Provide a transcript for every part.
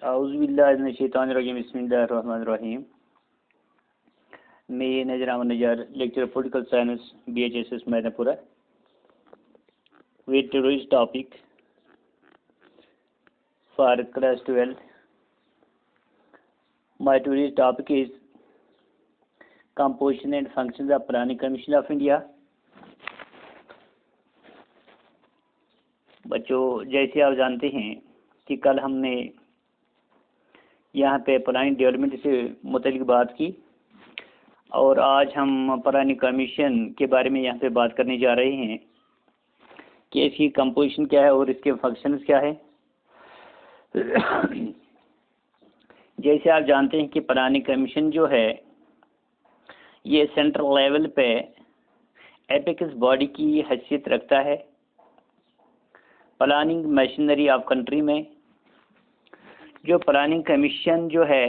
औज़ुबिल्लाहिमिनश्शैतानिर्रजीम बिस्मिल्लाहिर्रहमानिर्रहीम। मैं Nazar Ahmad Nazar, lecture political science, BHSS Maidanpura. With today's topic for class 12, my today's topic is composition and functions of Planning Commission of India. बच्चों, जैसे आप जानते हैं कि कल हमने यहाँ पे प्लानिंग डेवलपमेंट से मुतल्लिक बात की और आज हम प्लानिंग कमीशन के बारे में यहाँ पे बात करने जा रहे हैं कि इसकी कंपोजिशन क्या है और इसके फंक्शंस क्या है। जैसे आप जानते हैं कि प्लानिंग कमीशन जो है ये सेंट्रल लेवल पे एपेक्स बॉडी की हैसियत रखता है प्लानिंग मशीनरी ऑफ कंट्री में। जो प्लानिंग कमीशन जो है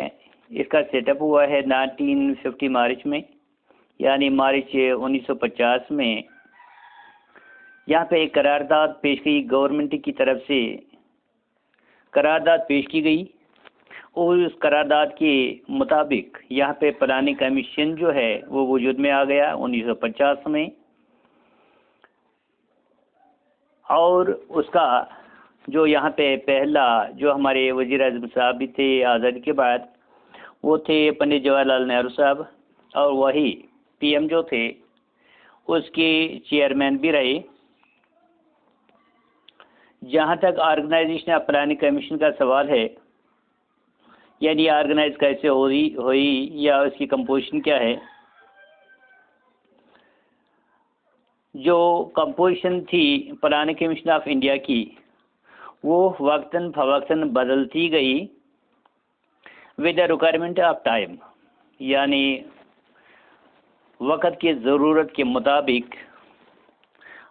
इसका सेटअप हुआ है 1950 मार्च में, यानी मार्च 1950 में। यहाँ पे एक करारदाद पेश की गवर्नमेंट की तरफ से, करारदाद पेश की गई और उस करारदाद के मुताबिक यहाँ पे प्लानिंग कमीशन जो है वो वजूद में आ गया 1950 में। और उसका जो यहाँ पे पहला जो हमारे वज़ीर आज़म साहब भी थे आज़ादी के बाद, वो थे पंडित जवाहरलाल नेहरू साहब, और वही PM जो थे उसके चेयरमैन भी रहे। जहाँ तक ऑर्गेनाइजेशन ऑफ प्लानिंग कमीशन का सवाल है, यानी ऑर्गेनाइज कैसे हुई या उसकी कंपोजिशन क्या है, जो कंपोजिशन थी प्लानिंग कमीशन ऑफ इंडिया की वो वक्तन फवक्तन बदलती गई with the requirement of time, यानी वक़्त की ज़रूरत के मुताबिक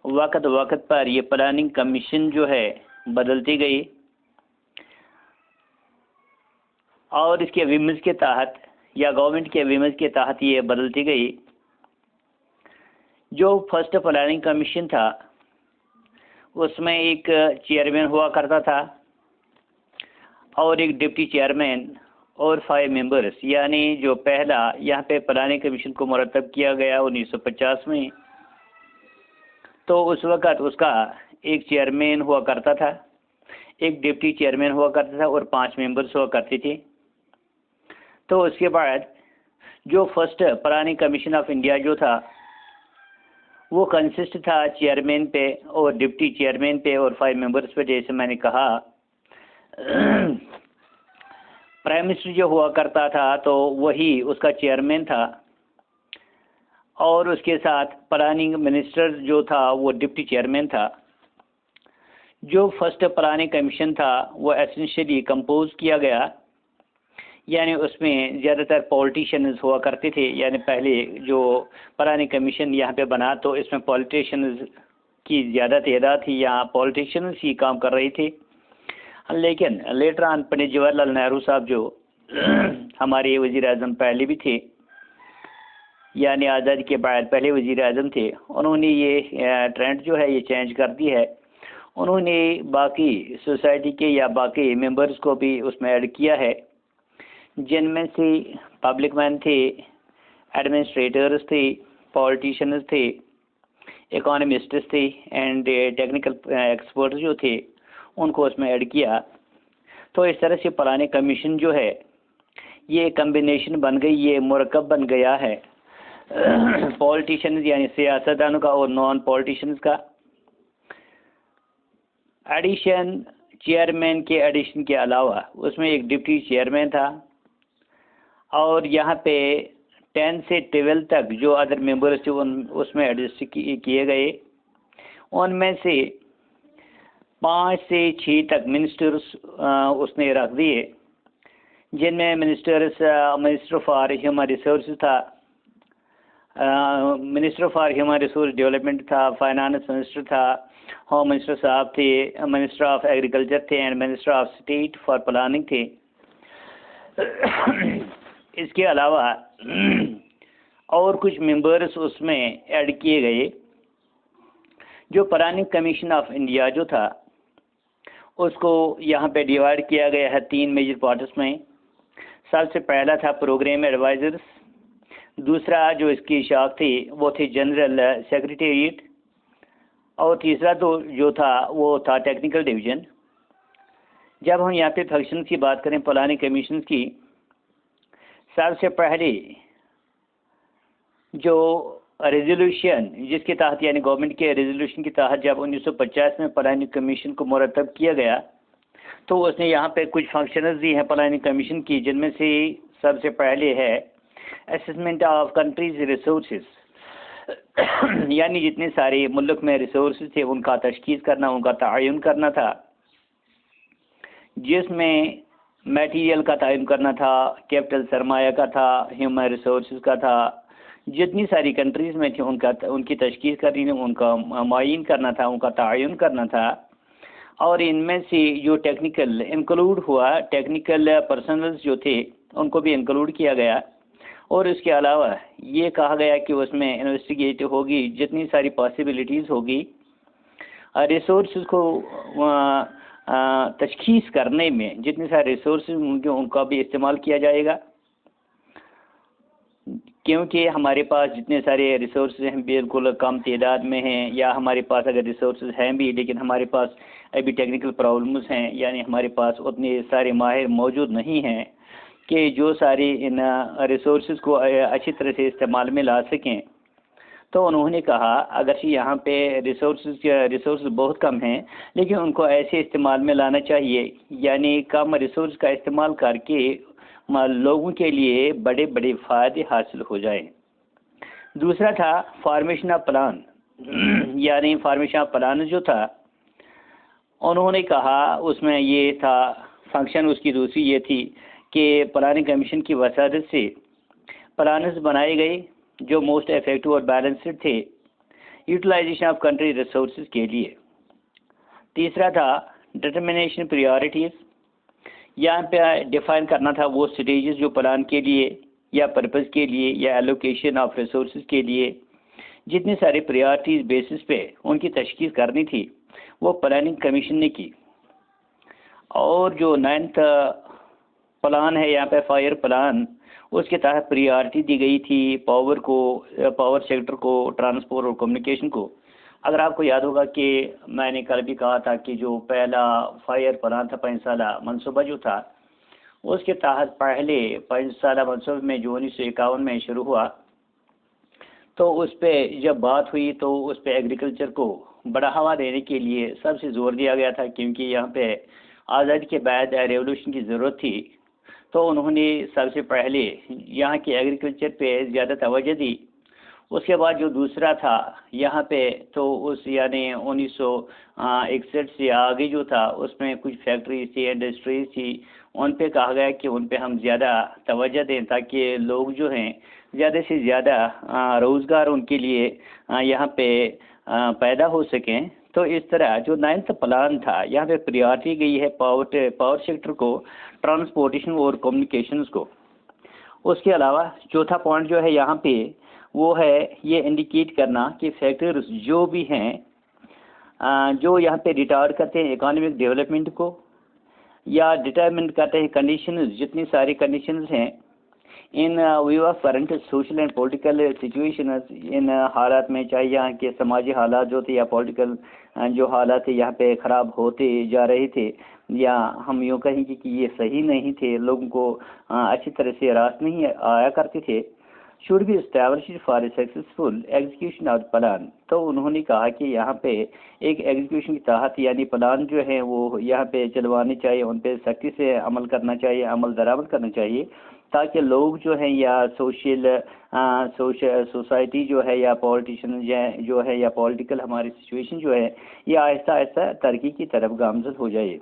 वक़्त पर ये प्लानिंग कमीशन जो है बदलती गई और इसके विमर्श के तहत या गवर्नमेंट के विमर्श के तहत ये बदलती गई। जो फर्स्ट प्लानिंग कमीशन था उसमें एक चेयरमैन हुआ करता था और एक डिप्टी चेयरमैन और 5 मेंबर्स, यानी जो पहला यहाँ पे प्लानिंग कमीशन को मुरतब किया गया 1950 में, तो उस वक़्त उसका एक चेयरमैन हुआ करता था, एक डिप्टी चेयरमैन हुआ करता था और 5 मेंबर्स हुआ करते थे। तो उसके बाद जो first planning commission of India जो था वो कंसिस्ट था चेयरमैन पे और डिप्टी चेयरमैन पे और 5 मेंबर्स पे। जैसे मैंने कहा प्राइम मिनिस्टर जो हुआ करता था तो वही उसका चेयरमैन था और उसके साथ प्लानिंग मिनिस्टर जो था वो डिप्टी चेयरमैन था। जो फर्स्ट प्लानिंग कमीशन था वो एसेंशियली कंपोज किया गया, यानी उसमें ज़्यादातर पॉलिटिशियंस हुआ करते थे। यानी पहले जो प्लानिंग कमीशन यहाँ पे बना तो इसमें पॉलिटिशियंस की ज़्यादा तादाद थी, यहाँ पॉलिटिशियंस ही काम कर रहे थे। लेकिन लेटर ऑन पंडित जवाहरलाल नेहरू साहब जो हमारे वज़ीर आज़म पहले भी थे, यानी आज़ादी के बाद पहले वज़ीर आज़म थे, उन्होंने ये ट्रेंड जो है ये चेंज कर दी है। उन्होंने बाकी सोसाइटी के या बाकी मेंबर्स को भी उसमें ऐड किया है, जिनमें से पब्लिक मैन थे, एडमिनिस्ट्रेटर्स थे, पॉलिटिशियंस थे, इकोनॉमिस्ट्स थे एंड टेक्निकल एक्सपर्ट जो थे उनको उसमें ऐड किया। तो इस तरह से प्लानिंग कमीशन जो है ये कम्बिनेशन बन गई, ये मुरक्कब बन गया है पॉलिटिशियंस यानी सियासतदानों का और नॉन पॉलिटिशियंस का। एडिशन चेयरमैन के एडिशन के अलावा उसमें एक डिप्टी चेयरमैन था और यहाँ पे 10 से 12 तक जो अदर मेंबर्स थे उसमें एडजस्ट किए गए। उनमें से 5 से 6 तक मिनिस्टर्स उसने रख दिए, जिनमें मिनिस्टर फॉर ह्यूमन रिसोर्स था, minister for human resource development था, फाइनेंस मिनिस्टर था, होम मिनिस्टर साहब थे, मिनिस्टर ऑफ एग्रीकल्चर थे and minister of state for planning थे। इसके अलावा और कुछ मेंबर्स उसमें ऐड किए गए। जो प्लानिंग कमीशन ऑफ इंडिया जो था उसको यहाँ पे डिवाइड किया गया है 3 मेजर पार्ट्स में। सबसे पहला था प्रोग्राम एडवाइजर्स, दूसरा जो इसकी शाख थी वो थी जनरल सेक्रेटेरिएट, और तीसरा तो जो था वो था टेक्निकल डिवीज़न। जब हम यहाँ पे फंक्शन की बात करें प्लानिंग कमीशन की, सबसे पहले जो रेजोल्यूशन जिसके तहत यानी गवर्नमेंट के रेजोल्यूशन के तहत जब 1950 में प्लानिंग कमीशन को मुरतब किया गया, तो उसने यहाँ पे कुछ फंक्शंस दी हैं प्लानिंग कमीशन की, जिनमें से सबसे पहले है असेसमेंट ऑफ कंट्रीज रिसोर्सेज, यानी जितने सारे मुल्क में रिसोर्सेज थे उनका तशखीस करना, उनका तयन करना था, जिसमें मटेरियल का तयन करना था, कैपिटल सरमाया का था, ह्यूमन रिसोर्सेज का था, जितनी सारी कंट्रीज़ में थी उनकी तशखीस करनी थी, उनका मुअय्यन करना था, उनका तयन करना था। और इनमें से जो टेक्निकल इंक्लूड हुआ, टेक्निकल पर्सनल्स जो थे उनको भी इंक्लूड किया गया। और इसके अलावा ये कहा गया कि उसमें इन्वेस्टिगेट होगी जितनी सारी पॉसिबिलिटीज़ होगी रिसोर्सेज को तशखीस करने में, जितने सारे रिसोर्सेज होंगे उनका भी इस्तेमाल किया जाएगा, क्योंकि हमारे पास जितने सारे रिसोर्सेज हैं बिल्कुल कम तादाद में हैं, या हमारे पास अगर रिसोर्सेज हैं भी लेकिन हमारे पास अभी टेक्निकल प्रॉब्लम्स हैं, यानी हमारे पास उतने सारे माहिर मौजूद नहीं हैं कि जो सारे इन रिसोर्सेज को अच्छी तरह से इस्तेमाल में ला सकें। तो उन्होंने कहा अगर यहाँ पे रिसोर्स बहुत कम हैं लेकिन उनको ऐसे इस्तेमाल में लाना चाहिए, यानी कम रिसोर्स का इस्तेमाल करके लोगों के लिए बड़े बड़े फ़ायदे हासिल हो जाएं। दूसरा था फॉर्मेशन ऑफ प्लान, यानी फॉर्मेशन ऑफ प्लान जो था उन्होंने कहा उसमें ये था फंक्शन, उसकी दूसरी ये थी कि प्लानिंग कमीशन की वसादत से प्लान्स बनाए गए जो मोस्ट इफेक्टिव और बैलेंस्ड थे यूटिलाइजेशन ऑफ कंट्री रिसोर्सेज के लिए। तीसरा था डिटर्मिनेशन प्रायोरिटीज़, यहाँ पे डिफाइन करना था वो स्टेजेस जो प्लान के लिए या पर्पस के लिए या एलोकेशन ऑफ रिसोर्सेज के लिए जितनी सारी प्रायोरिटीज़ बेसिस पे उनकी तशखीस करनी थी वो प्लानिंग कमीशन ने की। और जो 9th प्लान है यहाँ पे फायर प्लान, उसके तहत प्रायोरिटी दी गई थी पावर को, पावर सेक्टर को, ट्रांसपोर्ट और कम्युनिकेशन को। अगर आपको याद होगा कि मैंने कल भी कहा था कि जो पहला फायर प्लान था 5 साला मनसूबा जो था, उसके तहत पहले 5 साला मनसूबे में जो 1951 में शुरू हुआ, तो उस पर जब बात हुई तो उस पर एग्रीकल्चर को बढ़ावा देने के लिए सबसे ज़ोर दिया गया था, क्योंकि यहाँ पे आज़ादी के बाद रेवोल्यूशन की ज़रूरत थी। तो उन्होंने सबसे पहले यहाँ के एग्रीकल्चर पे ज़्यादा तवज्जो दी। उसके बाद जो दूसरा था यहाँ पे, तो उस यानी 1961 से आगे जो था उसमें कुछ फैक्ट्रीज थी, इंडस्ट्रीज थी, उन पे कहा गया कि उन पे हम ज़्यादा तवज्जो दें ताकि लोग जो हैं ज़्यादा से ज़्यादा रोज़गार उनके लिए यहाँ पे पैदा हो सकें। तो इस तरह जो 9th प्लान था यहाँ पे प्रायोरिटी गई है पावर सेक्टर को, ट्रांसपोर्टेशन और कम्युनिकेशंस को। उसके अलावा चौथा पॉइंट जो है यहाँ पे वो है ये इंडिकेट करना कि फैक्टर्स जो भी हैं जो यहाँ पे रिटार्ड करते हैं इकोनॉमिक डेवलपमेंट को या डिटरमिन करते हैं कंडीशंस, जितनी सारी कंडीशंस हैं in view of current social and political situations, इन हालात में चाहे यहाँ के समाजी हालात जो थे या पॉलिटिकल जो हालात थे यहाँ पे ख़राब होते जा रहे थे, या हम यूँ कहेंगे कि ये सही नहीं थे, लोगों को अच्छी तरह से रास नहीं आया करते थे, should be established for a successful execution of plan. तो उन्होंने कहा कि यहाँ पे एक एग्जीक्यूशन के तहत यानी प्लान जो है वो यहाँ पे चलवाने चाहिए, उन पे सख्ती से अमल करना चाहिए, अमल दरामद करना चाहिए, ताकि लोग जो हैं या सोसाइटी जो है या पॉलिटिशियन जो है या पॉलिटिकल हमारी सिचुएशन जो है ये आहिस्ता आहिस्ता तरक्की की तरफ गामजन हो जाए।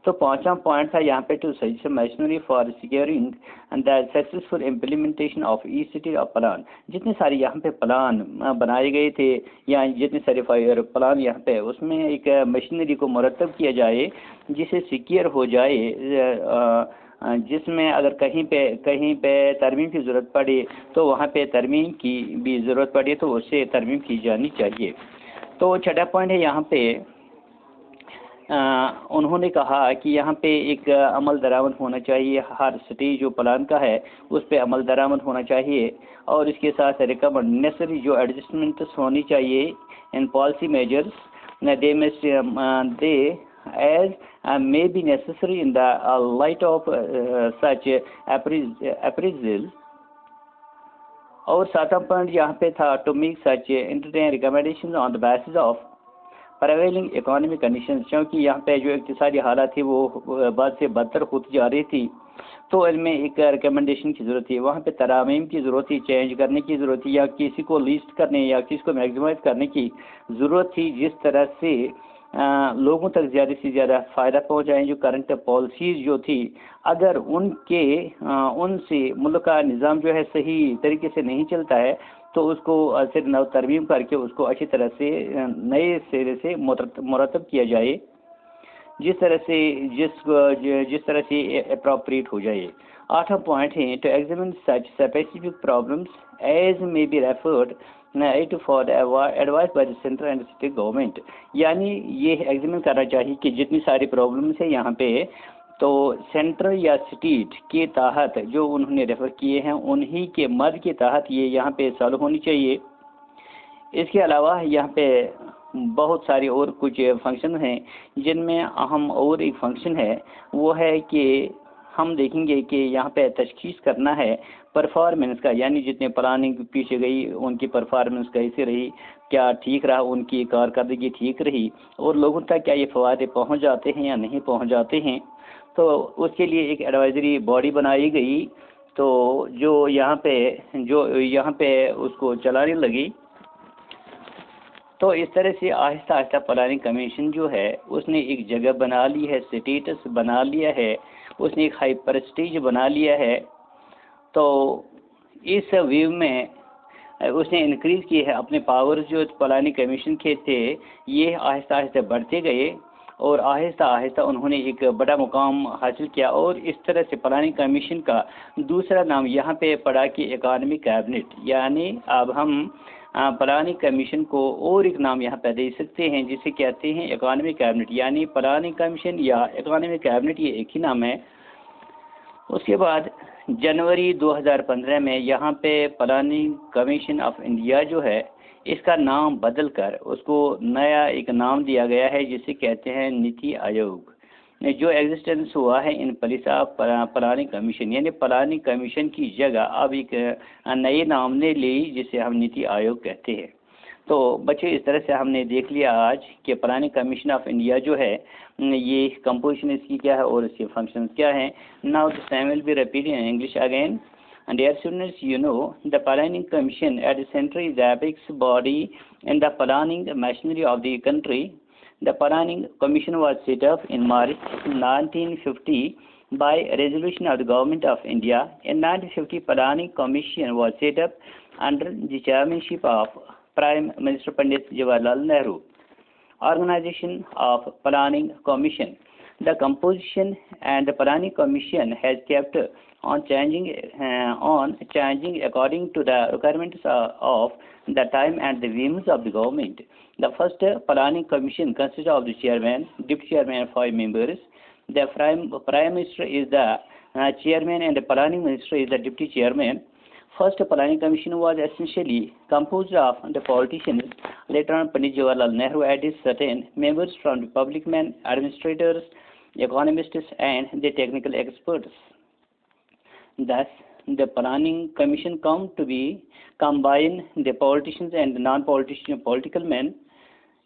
तो 5वां पॉइंट था यहाँ पे to suggest machinery for securing and the successful implementation of E city of plan. जितने सारे यहाँ पे प्लान बनाए गए थे या जितने सारे फायर प्लान यहाँ पे, उसमें एक मशीनरी को मुरतब किया जाए जिसे सिक्योर हो जाए, जिसमें अगर कहीं पे तरमीम की ज़रूरत पड़े तो वहाँ पे तरमीम की भी ज़रूरत पड़े तो उससे तरमीम की जानी चाहिए। तो 6वां पॉइंट है यहाँ पे उन्होंने कहा कि यहाँ पे एक अमल दरामद होना चाहिए, हर स्टेज जो प्लान का है उस पर अमल दरामद होना चाहिए, और इसके साथ रिकमेंड नेसेसरी जो एडजस्टमेंट्स होनी चाहिए in policy measures they as may be necessary in the light of such appraisal। और सातवां पॉइंट यहाँ पे था to make such entertain recommendation on the basis of prevailing economic condition, क्योंकि यहाँ पे जो इक्तिसादी हालात थी वो बाद से बदतर होती जा रही थी, तो इनमें एक रिकमेंडेशन की ज़रूरत थी, वहाँ पे तरामीम की ज़रूरत थी, चेंज करने की ज़रूरत थी, या किसी को लिस्ट करने या किसी को मैक्सिमाइज करने की ज़रूरत थी, जिस तरह से लोगों तक ज़्यादा से ज़्यादा फ़ायदा पहुँचाएँ। जो करंट पॉलिसीज़ जो थी, अगर उनसे मुल्क का निज़ाम जो है सही तरीके से नहीं चलता है तो उसको सिर्फ नव तरमीम करके उसको अच्छी तरह से नए सिरे से मुरतब किया जाए, जिस तरह से अप्रोप्रिएट हो जाए। आठवां पॉइंट है to examine such specific problems as may be referred for advice by the central and state government, यानी ये एग्जामिन करना चाहिए कि जितनी सारी प्रॉब्लम्स है यहाँ पे, तो सेंट्रल या स्टेट के तहत जो उन्होंने रेफर किए हैं उन्हीं के मद के तहत ये यहाँ पे सॉल्व होनी चाहिए। इसके अलावा यहाँ पे बहुत सारे और कुछ फंक्शन हैं, जिनमें अहम और एक फंक्शन है वो है कि हम देखेंगे कि यहाँ पे तशखीस करना है परफॉर्मेंस का, यानी जितने प्लानिंग पीछे गई उनकी परफॉर्मेंस कैसे रही, क्या ठीक रहा, उनकी कारकर्दगी ठीक रही, और लोगों तक क्या ये फ़वादे पहुँच जाते हैं या नहीं पहुँच जाते हैं। तो उसके लिए एक एडवाइजरी बॉडी बनाई गई, तो जो यहाँ पे उसको चलाने लगी। तो इस तरह से आहिस्ता आहिस्ता प्लानिंग कमीशन जो है उसने एक जगह बना ली है, स्टेटस बना लिया है, उसने एक हाई प्रेस्टीज बना लिया है। तो इस व्यू में उसने इंक्रीज़ किए हैं अपने पावर्स, जो प्लानिंग कमीशन के थे ये आहिस्ता आहिस्ता बढ़ते गए, और आहिस्ता आहिस्ता उन्होंने एक बड़ा मुकाम हासिल किया। और इस तरह से प्लानिंग कमीशन का दूसरा नाम यहाँ पे पड़ा कि इकोनॉमिक कैबिनेट, यानी अब हम प्लानिंग कमीशन को और एक नाम यहाँ पे दे सकते हैं जिसे कहते हैं इकोनॉमिक कैबिनेट, यानी प्लानिंग कमीशन या इकोनॉमिक कैबिनेट ये एक ही नाम है। उसके बाद जनवरी 2015 में यहाँ पे प्लानिंग कमीशन ऑफ इंडिया जो है इसका नाम बदल कर उसको नया एक नाम दिया गया है जिसे कहते हैं नीति आयोग। जो एग्जिस्टेंस हुआ है in place of planning commission, यानी प्लानिंग कमीशन की जगह अब एक नए नाम ने ली जिसे हम नीति आयोग कहते हैं। तो बच्चों इस तरह से हमने देख लिया आज कि प्लानिंग कमीशन ऑफ इंडिया जो है ये कंपोजिशन इसकी क्या है और इसके फंक्शंस क्या हैं। Now the same will be repeated in English again. And dear students, you know the Planning Commission at the center is the apex body in the planning machinery of the country. The Planning Commission was set up in March 1950 by resolution of the Government of India. In 1950, Planning Commission was set up under the chairmanship of Prime Minister Pandit Jawaharlal Nehru. Organization of Planning Commission. The composition and the Planning Commission has kept on changing according to the requirements of the time and the whims of the government. The first Planning Commission consists of the chairman, deputy chairman, and 5 members. The prime minister is the chairman, and the planning minister is the deputy chairman. First Planning Commission was essentially composed of the politicians. Later on, Pandit Jawaharlal Nehru added certain members from the public men, administrators, economists, and the technical experts. Thus, the Planning Commission come to be combine the politicians and the non-politician political men.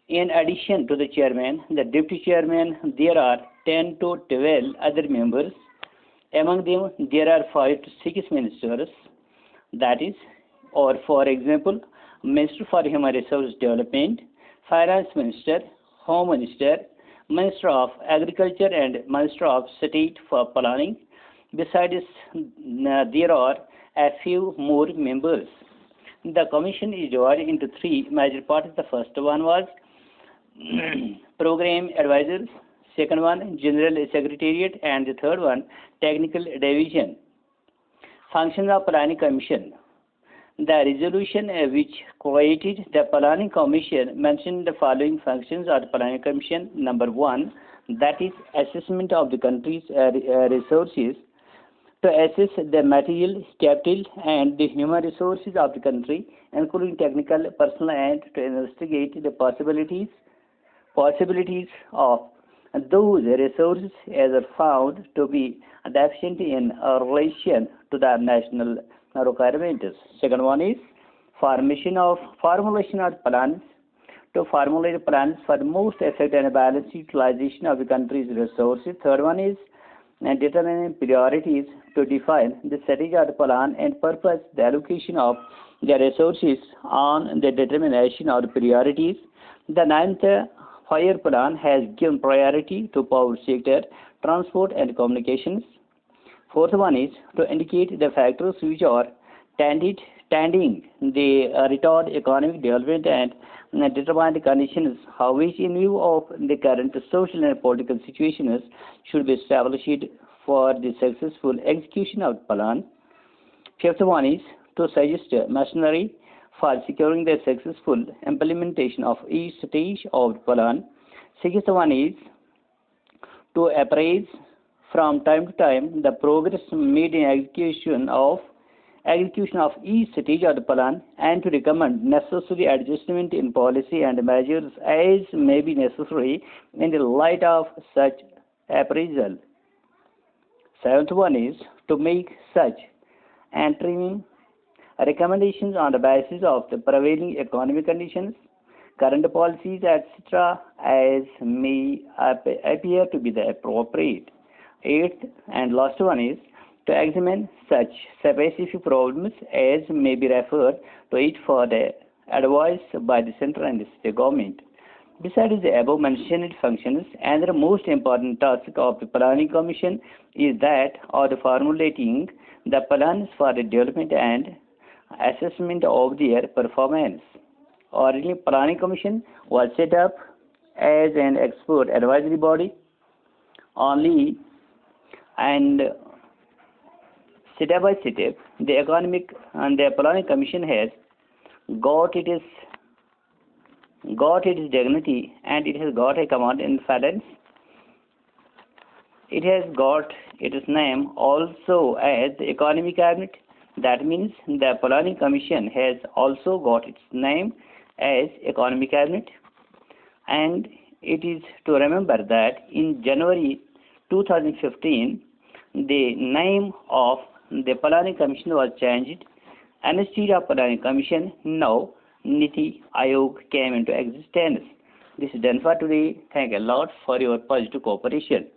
In addition to the chairman, the deputy chairman, there are 10 to 12 other members. Among them, there are 5 to 6 ministers. That is, or for example, Minister for Human Resource Development, Finance Minister, Home Minister, Minister of Agriculture, and Minister of State for Planning. Besides, there are a few more members. The commission is divided into 3 major parts. The first one was Program Advisors, second one General Secretariat, and the third one Technical Division. Functions of Planning Commission. The resolution which created the Planning Commission mentioned the following functions of the Planning Commission. Number one, that is assessment of the country's resources, to assess the material, capital, and the human resources of the country, including technical, personal, and to investigate the possibilities of those resources as are found to be deficient in relation to the national requirements. Second one is formulation of plans, to formulate plans for the most effective and balanced utilization of the country's resources. Third one is determining priorities, to define the strategy of the plan and purpose the allocation of the resources on the determination of the priorities. The ninth Fire plan has given priority to power sector, transport and communications. Fourth one is to indicate the factors which are tending the retard economic development and determine the conditions how which in view of the current social and political situations should be established for the successful execution of the plan. Fifth one is to suggest machinery for securing the successful implementation of each stage of the plan. Sixth one is to appraise from time to time the progress made in execution of each stage of the plan and to recommend necessary adjustment in policy and measures as may be necessary in the light of such appraisal. Seventh one is to make such interim recommendations on the basis of the prevailing economic conditions, current policies, etc., as may appear to be the appropriate. Eighth and last one is to examine such specific problems as may be referred to it for the advice by the central and the state government. Besides the above mentioned functions, another most important task of the Planning Commission is that of the formulating the plans for the development and assessment of their performance. Originally, Planning Commission was set up as an expert advisory body only, and step by step, the Planning Commission has got its dignity and it has got a command in balance. It has got its name also as the Economy Cabinet. That means the Planning Commission has also got its name as Economy Cabinet. And it is to remember that in January 2015, the name of the Planning Commission was changed. Instead of Planning Commission, now Niti Aayog came into existence. This is done for today. Thank you a lot for your positive cooperation.